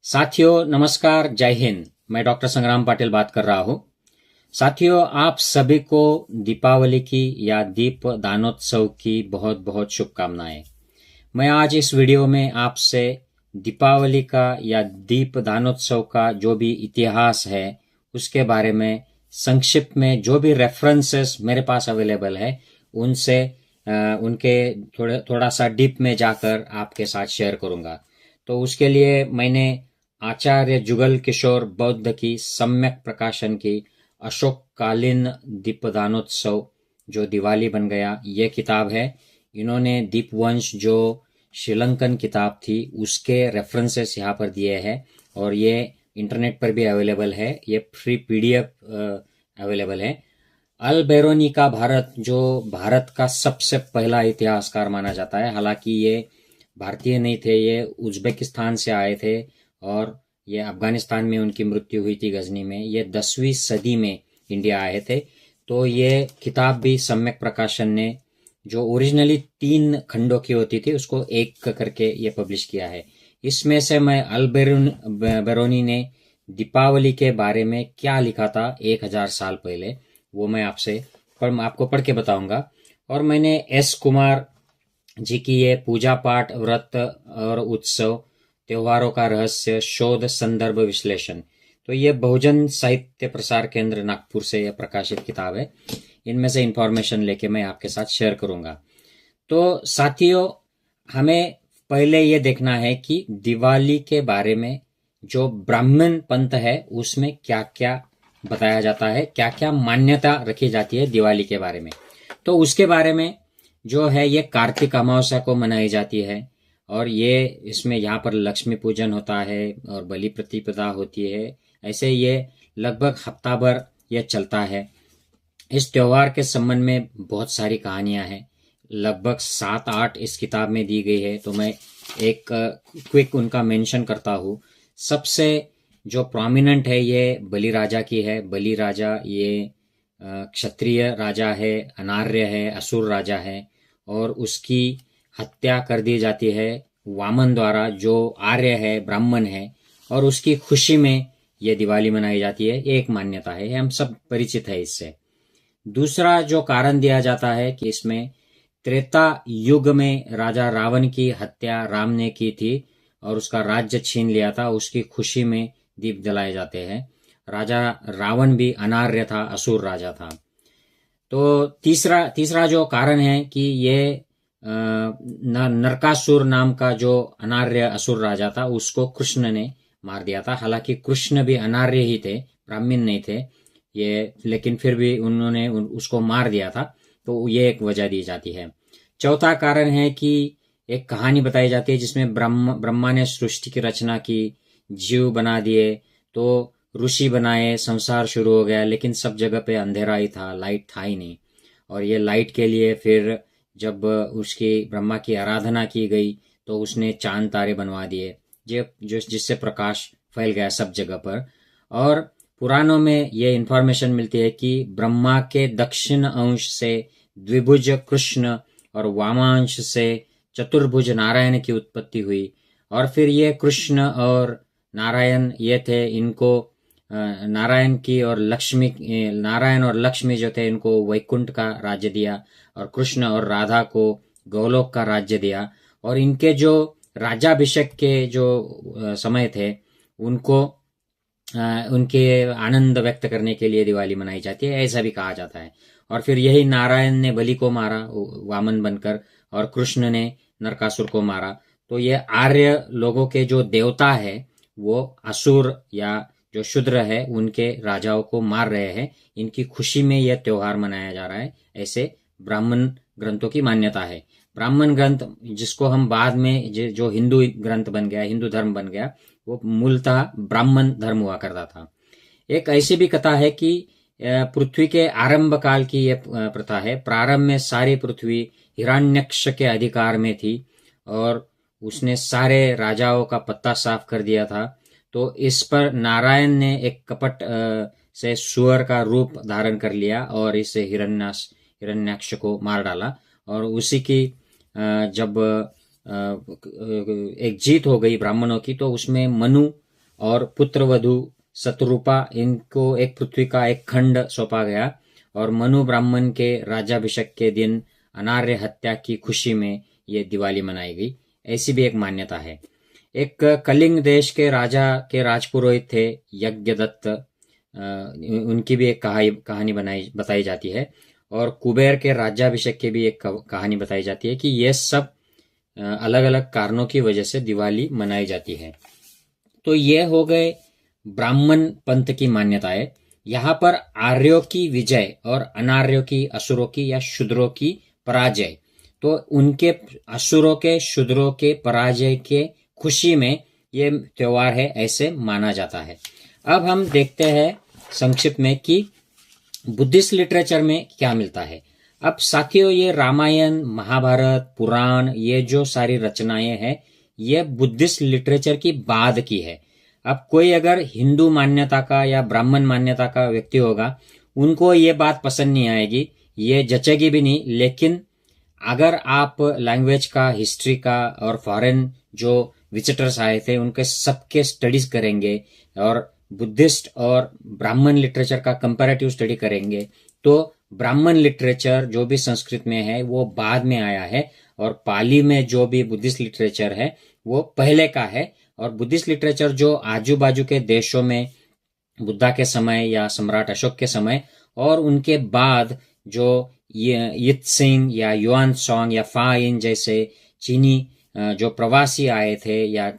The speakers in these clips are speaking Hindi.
साथियों नमस्कार, जय हिंद। मैं डॉक्टर संग्राम पाटिल बात कर रहा हूँ। साथियों, आप सभी को दीपावली की या दीप दानोत्सव की बहुत बहुत शुभकामनाएं। मैं आज इस वीडियो में आपसे दीपावली का या दीप दानोत्सव का जो भी इतिहास है उसके बारे में संक्षिप्त में जो भी रेफरेंसेस मेरे पास अवेलेबल है उनसे उनके थोड़ा सा डीप में जाकर आपके साथ शेयर करूंगा। तो उसके लिए मैंने आचार्य जुगल किशोर बौद्ध की सम्यक प्रकाशन की अशोककालीन दीपदानोत्सव जो दिवाली बन गया ये किताब है। इन्होंने दीपवंश जो श्रीलंकन किताब थी उसके रेफरेंसेस यहाँ पर दिए हैं और ये इंटरनेट पर भी अवेलेबल है। ये फ्री पीडीएफ अवेलेबल है। अल बेरोनी का भारत जो भारत का सबसे पहला इतिहासकार माना जाता है, हालांकि ये भारतीय नहीं थे, ये उज्बेकिस्तान से आए थे और ये अफगानिस्तान में उनकी मृत्यु हुई थी गजनी में। ये 10वीं सदी में इंडिया आए थे। तो ये किताब भी सम्यक प्रकाशन ने जो ओरिजिनली 3 खंडों की होती थी उसको एक करके ये पब्लिश किया है। इसमें से मैं अल बेरोनी ने दीपावली के बारे में क्या लिखा था 1000 साल पहले वो मैं आपको पढ़ के बताऊंगा। और मैंने एस कुमार जी की ये पूजा पाठ व्रत और उत्सव त्योहारों का रहस्य शोध संदर्भ विश्लेषण, तो ये बहुजन साहित्य प्रसार केंद्र नागपुर से यह प्रकाशित किताब है। इनमें से इंफॉर्मेशन लेके मैं आपके साथ शेयर करूंगा। तो साथियों, हमें पहले ये देखना है कि दिवाली के बारे में जो ब्राह्मण पंथ है उसमें क्या क्या बताया जाता है, क्या क्या मान्यता रखी जाती है दिवाली के बारे में। तो उसके बारे में जो है ये कार्तिक अमावस्या को मनाई जाती है और ये इसमें यहाँ पर लक्ष्मी पूजन होता है और बलि प्रतिपदा होती है। ऐसे ये लगभग हफ्ता भर ये चलता है। इस त्योहार के संबंध में बहुत सारी कहानियां हैं, लगभग 7-8 इस किताब में दी गई है। तो मैं एक क्विक उनका मेंशन करता हूँ। सबसे जो प्रोमिनेंट है ये बलि राजा की है। बलि राजा ये क्षत्रिय राजा है, अनार्य है, असुर राजा है और उसकी हत्या कर दी जाती है वामन द्वारा जो आर्य है, ब्राह्मण है, और उसकी खुशी में ये दिवाली मनाई जाती है। ये एक मान्यता है, हम सब परिचित है इससे। दूसरा जो कारण दिया जाता है कि इसमें त्रेता युग में राजा रावण की हत्या राम ने की थी और उसका राज्य छीन लिया था, उसकी खुशी में दीप जलाए जाते हैं। राजा रावण भी अनार्य था, असुर राजा था। तो तीसरा जो कारण है कि ये नरकासुर नाम का जो अनार्य असुर राजा था उसको कृष्ण ने मार दिया था। हालांकि कृष्ण भी अनार्य ही थे, ब्राह्मण नहीं थे ये, लेकिन फिर भी उन्होंने उसको मार दिया था। तो ये एक वजह दी जाती है। चौथा कारण है कि एक कहानी बताई जाती है जिसमें ब्रह्मा ने सृष्टि की रचना की, जीव बना दिए, तो ऋषि बनाए, संसार शुरू हो गया, लेकिन सब जगह पे अंधेरा ही था, लाइट था ही नहीं। और ये लाइट के लिए फिर जब उसकी ब्रह्मा की आराधना की गई तो उसने चांद तारे बनवा दिए जिससे प्रकाश फैल गया सब जगह पर। और पुराणों में ये इंफॉर्मेशन मिलती है कि ब्रह्मा के दक्षिण अंश से द्विभुज कृष्ण और वामांश से चतुर्भुज नारायण की उत्पत्ति हुई। और फिर ये कृष्ण और नारायण ये थे, इनको नारायण और लक्ष्मी जो थे इनको वैकुंठ का राज्य दिया और कृष्ण और राधा को गोलोक का राज्य दिया। और इनके जो राज्याभिषेक के जो समय थे उनको उनके आनंद व्यक्त करने के लिए दिवाली मनाई जाती है, ऐसा भी कहा जाता है। और फिर यही नारायण ने बलि को मारा वामन बनकर और कृष्ण ने नरकासुर को मारा। तो ये आर्य लोगों के जो देवता है वो असुर या जो शूद्र है उनके राजाओं को मार रहे हैं। इनकी खुशी में यह त्योहार मनाया जा रहा है, ऐसे ब्राह्मण ग्रंथों की मान्यता है। ब्राह्मण ग्रंथ जिसको हम बाद में जो हिंदू ग्रंथ बन गया, हिंदू धर्म बन गया, वो मूलतः ब्राह्मण धर्म हुआ करता था। एक ऐसी भी कथा है कि पृथ्वी के आरंभ काल की यह प्रथा है। प्रारंभ में सारी पृथ्वी हिरण्यक्ष के अधिकार में थी और उसने सारे राजाओं का पत्ता साफ कर दिया था। तो इस पर नारायण ने एक कपट से सुअर का रूप धारण कर लिया और इस हिरण्याक्ष को मार डाला। और उसी की जब एक जीत हो गई ब्राह्मणों की, तो उसमें मनु और पुत्रवधू शतरूपा इनको एक पृथ्वी का एक खंड सौंपा गया और मनु ब्राह्मण के राज्याभिषेक के दिन अनार्य हत्या की खुशी में ये दिवाली मनाई गई। ऐसी भी एक मान्यता है। एक कलिंग देश के राजा के राजपुरोहित थे यज्ञदत्त, उनकी भी एक कहानी बताई जाती है और कुबेर के राज्याभिषेक की भी एक कहानी बताई जाती है कि ये सब अलग अलग कारणों की वजह से दिवाली मनाई जाती है। तो ये हो गए ब्राह्मण पंथ की मान्यताएं। यहाँ पर आर्यों की विजय और अनार्यों की, असुरों की या शूद्रों की पराजय, तो उनके असुरों के, शूद्रों के पराजय के खुशी में ये त्योहार है, ऐसे माना जाता है। अब हम देखते हैं संक्षिप्त में कि बुद्धिस्ट लिटरेचर में क्या मिलता है। अब साथियों, ये रामायण, महाभारत, पुराण, ये जो सारी रचनाएं हैं, ये बुद्धिस्ट लिटरेचर की बाद की है। अब कोई अगर हिंदू मान्यता का या ब्राह्मण मान्यता का व्यक्ति होगा, उनको ये बात पसंद नहीं आएगी, ये जचेगी भी नहीं। लेकिन अगर आप लैंग्वेज का, हिस्ट्री का और फॉरेन जो विजिटर्स आए थे उनके सबके स्टडीज करेंगे और बुद्धिस्ट और ब्राह्मण लिटरेचर का कंपैरेटिव स्टडी करेंगे, तो ब्राह्मण लिटरेचर जो भी संस्कृत में है वो बाद में आया है और पाली में जो भी बुद्धिस्ट लिटरेचर है वो पहले का है। और बुद्धिस्ट लिटरेचर जो आजू बाजू के देशों में बुद्धा के समय या सम्राट अशोक के समय और उनके बाद जो यित सिंह या युआन सॉन्ग या फा इन जैसे चीनी जो प्रवासी आए थे, या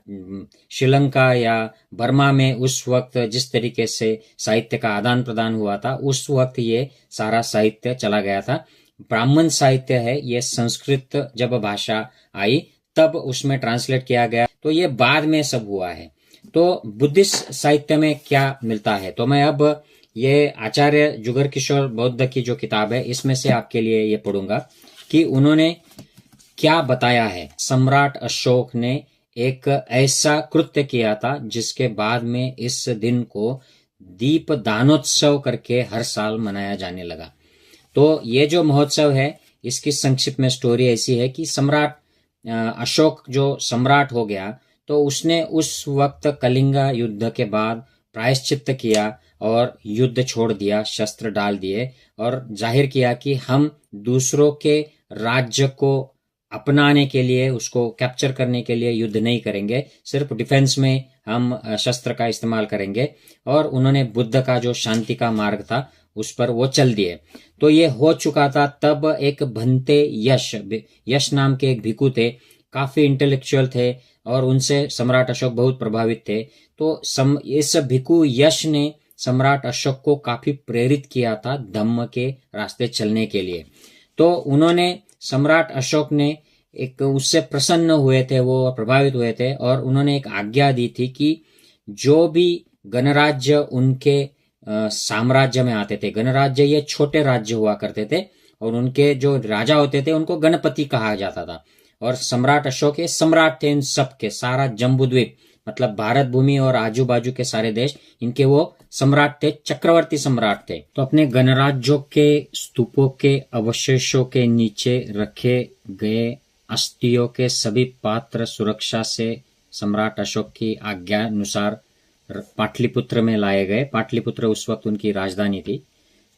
श्रीलंका या बर्मा में उस वक्त जिस तरीके से साहित्य का आदान प्रदान हुआ था, उस वक्त ये सारा साहित्य चला गया था। ब्राह्मण साहित्य है, ये संस्कृत जब भाषा आई तब उसमें ट्रांसलेट किया गया, तो ये बाद में सब हुआ है। तो बुद्धिस्ट साहित्य में क्या मिलता है, तो मैं अब ये आचार्य जुगर किशोर बौद्ध की जो किताब है इसमें से आपके लिए ये पढ़ूंगा कि उन्होंने क्या बताया है। सम्राट अशोक ने एक ऐसा कृत्य किया था जिसके बाद में इस दिन को दीप दानोत्सव करके हर साल मनाया जाने लगा। तो ये जो महोत्सव है इसकी संक्षिप्त में स्टोरी ऐसी है कि सम्राट अशोक जो सम्राट हो गया तो उसने उस वक्त कलिंगा युद्ध के बाद प्रायश्चित्त किया और युद्ध छोड़ दिया, शस्त्र डाल दिए और जाहिर किया कि हम दूसरों के राज्य को अपनाने के लिए, उसको कैप्चर करने के लिए युद्ध नहीं करेंगे, सिर्फ डिफेंस में हम शस्त्र का इस्तेमाल करेंगे। और उन्होंने बुद्ध का जो शांति का मार्ग था उस पर वो चल दिए। तो ये हो चुका था। तब एक भंते यश नाम के एक भिक्षु थे, काफी इंटेलेक्चुअल थे और उनसे सम्राट अशोक बहुत प्रभावित थे। तो इस भिक्षु यश ने सम्राट अशोक को काफी प्रेरित किया था धम्म के रास्ते चलने के लिए। तो उन्होंने, सम्राट अशोक ने एक उससे प्रसन्न हुए थे, वो प्रभावित हुए थे और उन्होंने एक आज्ञा दी थी कि जो भी गणराज्य उनके साम्राज्य में आते थे, गणराज्य ये छोटे राज्य हुआ करते थे और उनके जो राजा होते थे उनको गणपति कहा जाता था। और सम्राट अशोक ये सम्राट थे इन सबके, सारा जम्बूद्वीप मतलब भारत भूमि और आजू बाजू के सारे देश, इनके वो सम्राट थे, चक्रवर्ती सम्राट थे। तो अपने गणराज्यों के स्तूपों के अवशेषों के नीचे रखे गए अस्थियों के सभी पात्र सुरक्षा से सम्राट अशोक की आज्ञा अनुसार पाटलिपुत्र में लाए गए। पाटलिपुत्र उस वक्त उनकी राजधानी थी।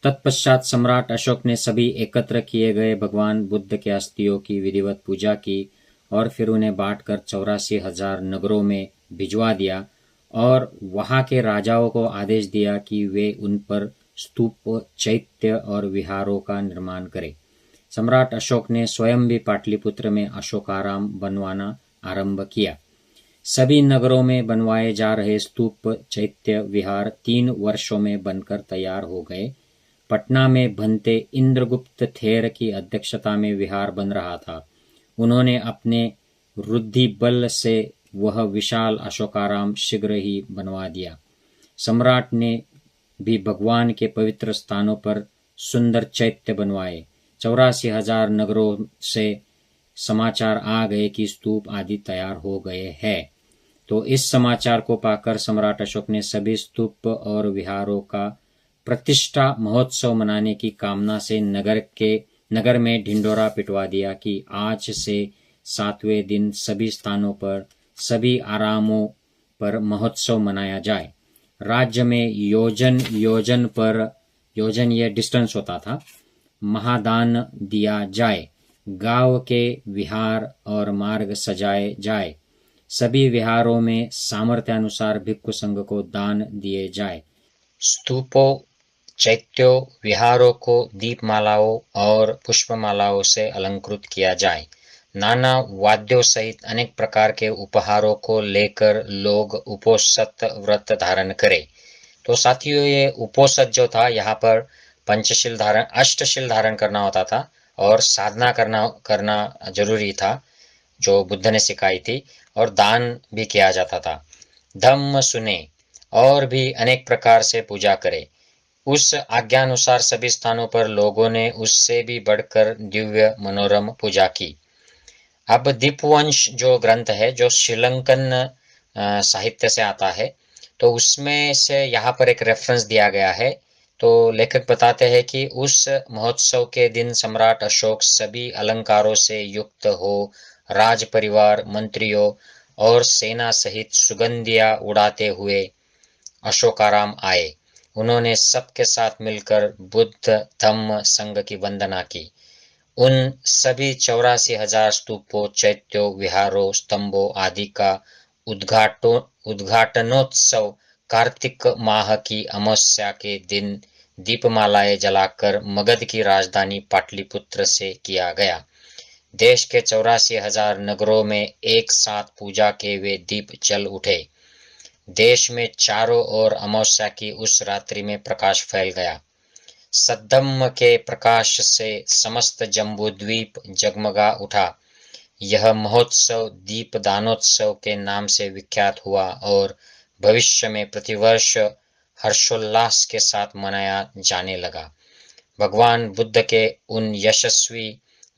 तत्पश्चात सम्राट अशोक ने सभी एकत्र किए गए भगवान बुद्ध के अस्थियों की विधिवत पूजा की और फिर उन्हें बांटकर 84,000 नगरों में भिजवा दिया और वहां के राजाओं को आदेश दिया कि वे उन पर स्तूप, चैत्य और विहारों का निर्माण करें। सम्राट अशोक ने स्वयं भी पाटलिपुत्र में अशोकाराम बनवाना आरंभ किया। सभी नगरों में बनवाए जा रहे स्तूप, चैत्य, विहार 3 वर्षों में बनकर तैयार हो गए। पटना में भंते इंद्रगुप्त थेर की अध्यक्षता में विहार बन रहा था। उन्होंने अपने रुद्धि बल से वह विशाल अशोकाराम शीघ्र ही बनवा दिया। सम्राट ने भी भगवान के पवित्र स्थानों पर सुंदर चैत्य बनवाए। 84,000 नगरों से समाचार आ गए कि स्तूप आदि तैयार हो गए हैं। तो इस समाचार को पाकर सम्राट अशोक ने सभी स्तूप और विहारों का प्रतिष्ठा महोत्सव मनाने की कामना से नगर में ढिंडोरा पिटवा दिया कि आज से 7वें दिन सभी स्थानों पर, सभी आरामों पर महोत्सव मनाया जाए। राज्य में योजन ये डिस्टेंस होता था, महादान दिया जाए। गांव के विहार और मार्ग सजाए जाए। सभी विहारों में सामर्थ्यानुसार भिक्षु संघ को दान दिए जाए। स्तूपों, चैत्यों, विहारों को दीपमालाओं और पुष्पमालाओं से अलंकृत किया जाए। नाना वाद्यों सहित अनेक प्रकार के उपहारों को लेकर लोग उपोषित व्रत धारण करें। तो साथियों, ये उपोषित जो था, यहाँ पर पंचशील धारण, अष्टशील धारण करना होता था और साधना करना जरूरी था, जो बुद्ध ने सिखाई थी, और दान भी किया जाता था। धम्म सुने और भी अनेक प्रकार से पूजा करे। उस आज्ञानुसार सभी स्थानों पर लोगों ने उससे भी बढ़कर दिव्य मनोरम पूजा की। अब दीपवंश जो ग्रंथ है, जो श्रीलंकन साहित्य से आता है, तो उसमें से यहाँ पर एक रेफरेंस दिया गया है। तो लेखक बताते हैं कि उस महोत्सव के दिन सम्राट अशोक सभी अलंकारों से युक्त हो राज परिवार, मंत्रियों और सेना सहित सुगंधियां उड़ाते हुए अशोकाराम आए। उन्होंने सबके साथ मिलकर बुद्ध धम्म संघ की वंदना की। उन सभी 84,000 स्तूपों, चैत्यों, विहारों, स्तंभों आदि का उद्घाटनोत्सव कार्तिक माह की अमावस्या के दिन दीपमालाएं जलाकर मगध की राजधानी पाटलिपुत्र से किया गया। देश के 84,000 नगरों में एक साथ पूजा के वे दीप जल उठे। देश में चारों ओर अमावस्या की उस रात्रि में प्रकाश फैल गया। सद्धम्म के प्रकाश से समस्त जम्बूद्वीप जगमगा उठा। यह महोत्सव दीपदानोत्सव के नाम से विख्यात हुआ और भविष्य में प्रतिवर्ष हर्षोल्लास के साथ मनाया जाने लगा। भगवान बुद्ध के उन यशस्वी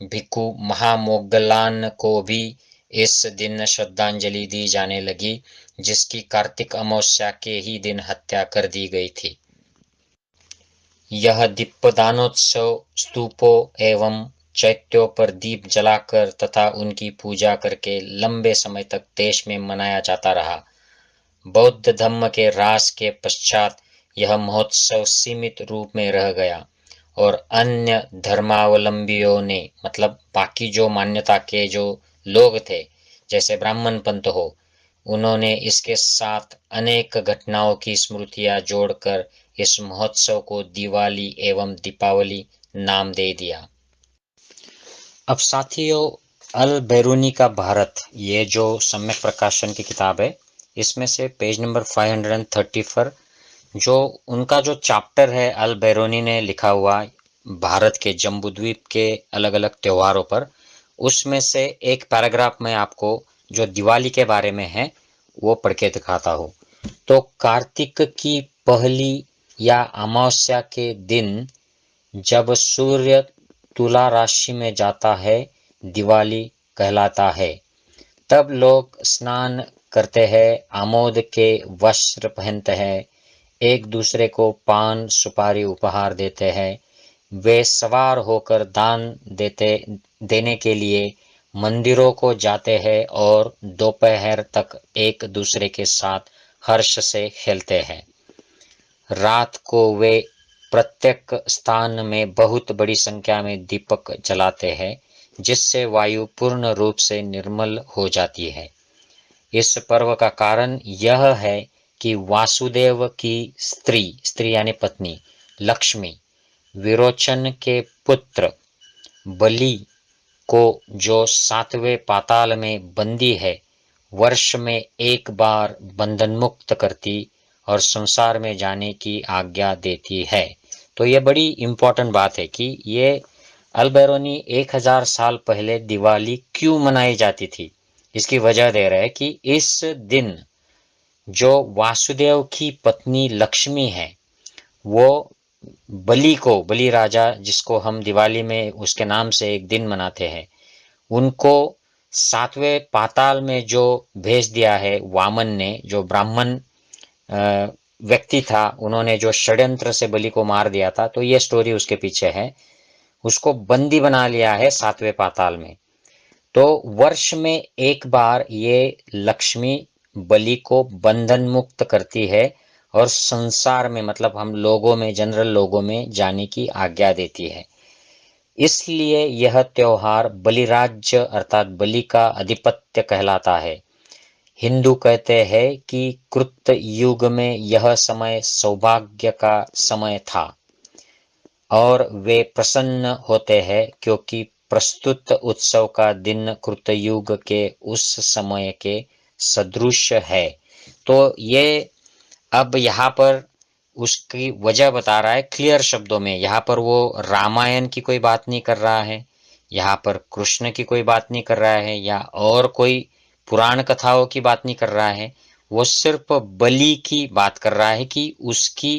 भिक्खु महामोग्गलान को भी इस दिन श्रद्धांजलि दी जाने लगी, जिसकी कार्तिक अमावस्या के ही दिन हत्या कर दी गई थी। यह दीपदानोत्सव स्तूपों एवं चैत्यों पर दीप जलाकर तथा उनकी पूजा करके लंबे समय तक देश में मनाया जाता रहा। बौद्ध धम्म के ह्रास के पश्चात यह महोत्सव सीमित रूप में रह गया और अन्य धर्मावलंबियों ने, मतलब बाकी जो मान्यता के जो लोग थे, जैसे ब्राह्मण पंथ हो, उन्होंने इसके साथ अनेक घटनाओं की स्मृतियां जोड़कर इस महोत्सव को दिवाली एवं दीपावली नाम दे दिया। अब साथियों, अल बैरूनी का भारत, ये जो सम्यक प्रकाशन की किताब है, इसमें से पेज नंबर 530 पर जो उनका जो चैप्टर है, अल बैरूनी ने लिखा हुआ भारत के जम्बूद्वीप के अलग अलग त्योहारों पर, उसमें से एक पैराग्राफ में आपको जो दिवाली के बारे में है वो पढ़ के दिखाता हूँ। तो कार्तिक की पहली या अमावस्या के दिन जब सूर्य तुला राशि में जाता है, दिवाली कहलाता है। तब लोग स्नान करते हैं, आमोद के वस्त्र पहनते हैं, एक दूसरे को पान सुपारी उपहार देते हैं। वे सवार होकर दान देने के लिए मंदिरों को जाते हैं और दोपहर तक एक दूसरे के साथ हर्ष से खेलते हैं। रात को वे प्रत्येक स्थान में बहुत बड़ी संख्या में दीपक जलाते हैं, जिससे वायु पूर्ण रूप से निर्मल हो जाती है। इस पर्व का कारण यह है कि वासुदेव की स्त्री यानी पत्नी लक्ष्मी विरोचन के पुत्र बलि को, जो 7वें पाताल में बंदी है, वर्ष में एक बार बंधन मुक्त करती और संसार में जाने की आज्ञा देती है। तो ये बड़ी इंपॉर्टेंट बात है कि ये अल बैरूनी 1000 साल पहले दिवाली क्यों मनाई जाती थी, इसकी वजह दे रहे हैं कि इस दिन जो वासुदेव की पत्नी लक्ष्मी है, वो बलि राजा, जिसको हम दिवाली में उसके नाम से एक दिन मनाते हैं, उनको 7वें पाताल में जो भेज दिया है वामन ने, जो ब्राह्मण व्यक्ति था, उन्होंने जो षड्यंत्र से बलि को मार दिया था। तो ये स्टोरी उसके पीछे है। उसको बंदी बना लिया है 7वें पाताल में। तो वर्ष में एक बार ये लक्ष्मी बलि को बंधन मुक्त करती है और संसार में मतलब हम लोगों में, जनरल लोगों में जाने की आज्ञा देती है। इसलिए यह त्योहार बलिराज्य अर्थात बलि का आधिपत्य कहलाता है। हिंदू कहते हैं कि कृत युग में यह समय सौभाग्य का समय था और वे प्रसन्न होते हैं क्योंकि प्रस्तुत उत्सव का दिन कृतयुग के उस समय के सदृश है। तो ये अब यहाँ पर उसकी वजह बता रहा है क्लियर शब्दों में। यहाँ पर वो रामायण की कोई बात नहीं कर रहा है, यहाँ पर कृष्ण की कोई बात नहीं कर रहा है, या और कोई पुराण कथाओं की बात नहीं कर रहा है। वो सिर्फ बलि की बात कर रहा है कि उसकी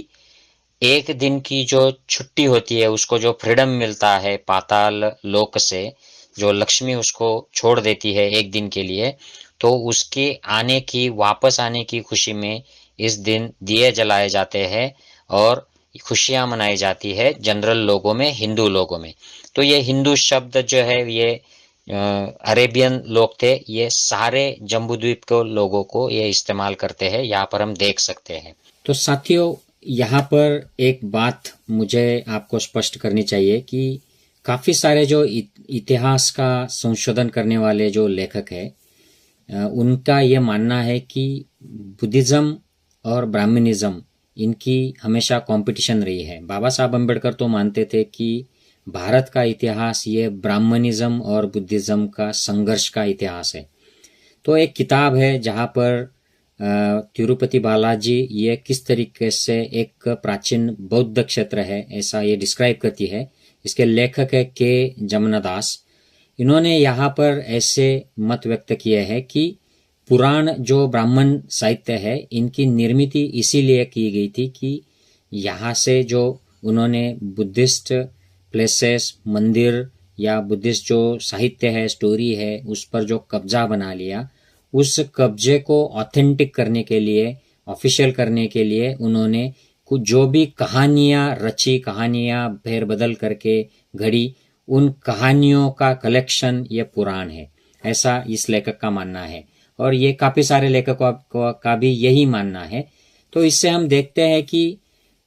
एक दिन की जो छुट्टी होती है, उसको जो फ्रीडम मिलता है पाताल लोक से, जो लक्ष्मी उसको छोड़ देती है एक दिन के लिए, तो उसके आने की, वापस आने की खुशी में इस दिन दिए जलाए जाते हैं और खुशियां मनाई जाती है जनरल लोगों में, हिंदू लोगों में। तो ये हिंदू शब्द जो है ये अरेबियन लोग थे, ये सारे जम्बूद्वीप के लोगों को ये इस्तेमाल करते हैं, यहाँ पर हम देख सकते हैं। तो साथियों, यहाँ पर एक बात मुझे आपको स्पष्ट करनी चाहिए कि काफ़ी सारे जो इतिहास का संशोधन करने वाले जो लेखक हैं, उनका ये मानना है कि बुद्धिज़्म और ब्राह्मणिज्म इनकी हमेशा कंपटीशन रही है। बाबा साहब अम्बेडकर तो मानते थे कि भारत का इतिहास ये ब्राह्मणिज्म और बुद्धिज़्म का संघर्ष का इतिहास है। तो एक किताब है जहाँ पर तिरुपति बालाजी ये किस तरीके से एक प्राचीन बौद्ध क्षेत्र है ऐसा ये डिस्क्राइब करती है। इसके लेखक है के जमनादास। इन्होंने यहाँ पर ऐसे मत व्यक्त किए हैं कि पुराण जो ब्राह्मण साहित्य है इनकी निर्मिति इसीलिए की गई थी कि यहाँ से जो उन्होंने बुद्धिस्ट प्लेसेस, मंदिर या बुद्धिस्ट जो साहित्य है, स्टोरी है, उस पर जो कब्जा बना लिया, उस कब्जे को ऑथेंटिक करने के लिए, ऑफिशियल करने के लिए उन्होंने कुछ जो भी कहानियाँ रची, कहानियाँ फेर बदल करके घड़ी, उन कहानियों का कलेक्शन ये पुराण है, ऐसा इस लेखक का मानना है। और ये काफ़ी सारे लेखकों का भी यही मानना है। तो इससे हम देखते हैं कि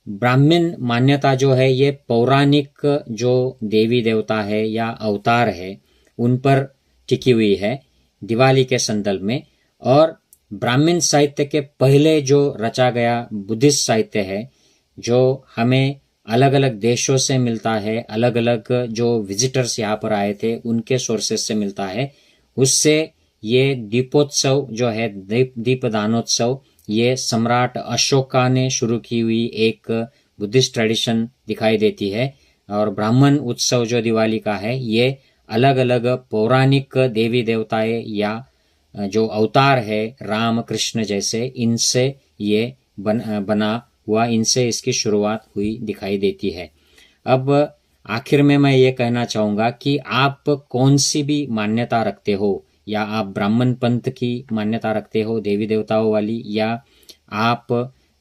ब्राह्मण मान्यता जो है ये पौराणिक जो देवी देवता है या अवतार है उन पर टिकी हुई है दिवाली के संदर्भ में। और ब्राह्मण साहित्य के पहले जो रचा गया बुद्धिस्ट साहित्य है जो हमें अलग अलग देशों से मिलता है, अलग अलग जो विजिटर्स यहाँ पर आए थे उनके सोर्सेस से मिलता है, उससे ये दीपोत्सव जो है, दीपदानोत्सव, ये सम्राट अशोका ने शुरू की हुई एक बुद्धिस्ट ट्रेडिशन दिखाई देती है। और ब्राह्मण उत्सव जो दिवाली का है ये अलग अलग पौराणिक देवी देवताएं या जो अवतार है राम कृष्ण जैसे, इनसे ये बना हुआ, इनसे इसकी शुरुआत हुई दिखाई देती है। अब आखिर में मैं ये कहना चाहूँगा कि आप कौन सी भी मान्यता रखते हो, या आप ब्राह्मण पंथ की मान्यता रखते हो देवी देवताओं वाली, या आप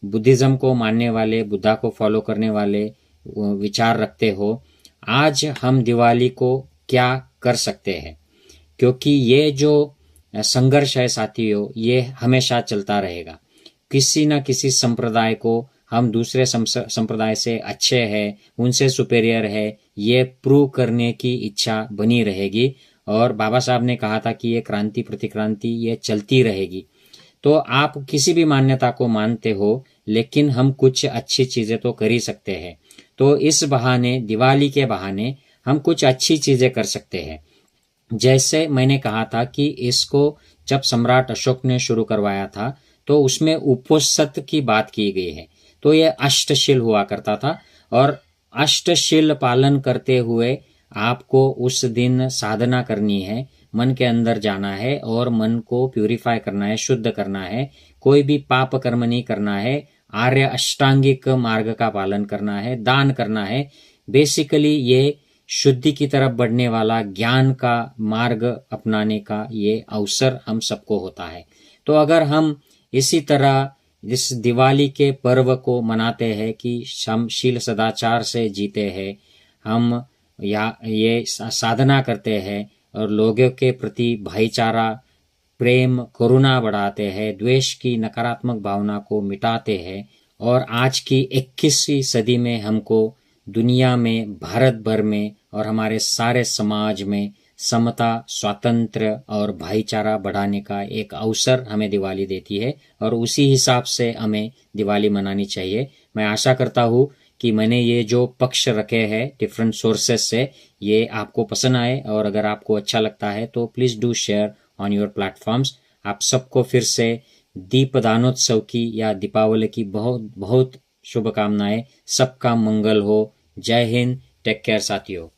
बुद्धिज़्म को मानने वाले, बुद्धा को फॉलो करने वाले विचार रखते हो, आज हम दिवाली को क्या कर सकते हैं? क्योंकि ये जो संघर्ष है साथियों ये हमेशा चलता रहेगा। किसी न किसी संप्रदाय को हम दूसरे संप्रदाय से अच्छे हैं, उनसे सुपेरियर है, ये प्रूव करने की इच्छा बनी रहेगी। और बाबा साहब ने कहा था कि ये क्रांति प्रतिक्रांति ये चलती रहेगी। तो आप किसी भी मान्यता को मानते हो, लेकिन हम कुछ अच्छी चीज़ें तो कर ही सकते हैं। तो इस बहाने, दिवाली के बहाने हम कुछ अच्छी चीज़ें कर सकते हैं। जैसे मैंने कहा था कि इसको जब सम्राट अशोक ने शुरू करवाया था तो उसमें उपोषित की बात की गई है। तो ये अष्टशील हुआ करता था और अष्टशील पालन करते हुए आपको उस दिन साधना करनी है, मन के अंदर जाना है और मन को प्यूरिफाई करना है, शुद्ध करना है, कोई भी पाप कर्म नहीं करना है, आर्य अष्टांगिक मार्ग का पालन करना है, दान करना है। बेसिकली ये शुद्धि की तरफ बढ़ने वाला ज्ञान का मार्ग अपनाने का ये अवसर हम सबको होता है। तो अगर हम इसी तरह इस दिवाली के पर्व को मनाते हैं कि हम शील सदाचार से जीते हैं, हम या ये साधना करते हैं और लोगों के प्रति भाईचारा प्रेम करुणा बढ़ाते हैं, द्वेष की नकारात्मक भावना को मिटाते हैं और आज की 21वीं सदी में हमको दुनिया में, भारत भर में और हमारे सारे समाज में समता, स्वातंत्र्य और भाईचारा बढ़ाने का एक अवसर हमें दिवाली देती है और उसी हिसाब से हमें दिवाली मनानी चाहिए। मैं आशा करता हूँ कि मैंने ये जो पक्ष रखे हैं डिफरेंट सोर्सेस से, ये आपको पसंद आए और अगर आपको अच्छा लगता है तो please do share on your platforms. आप सबको फिर से दीपदानोत्सव की या दीपावली की बहुत बहुत शुभकामनाएं। सबका मंगल हो। जय हिंद। टेक केयर साथियों।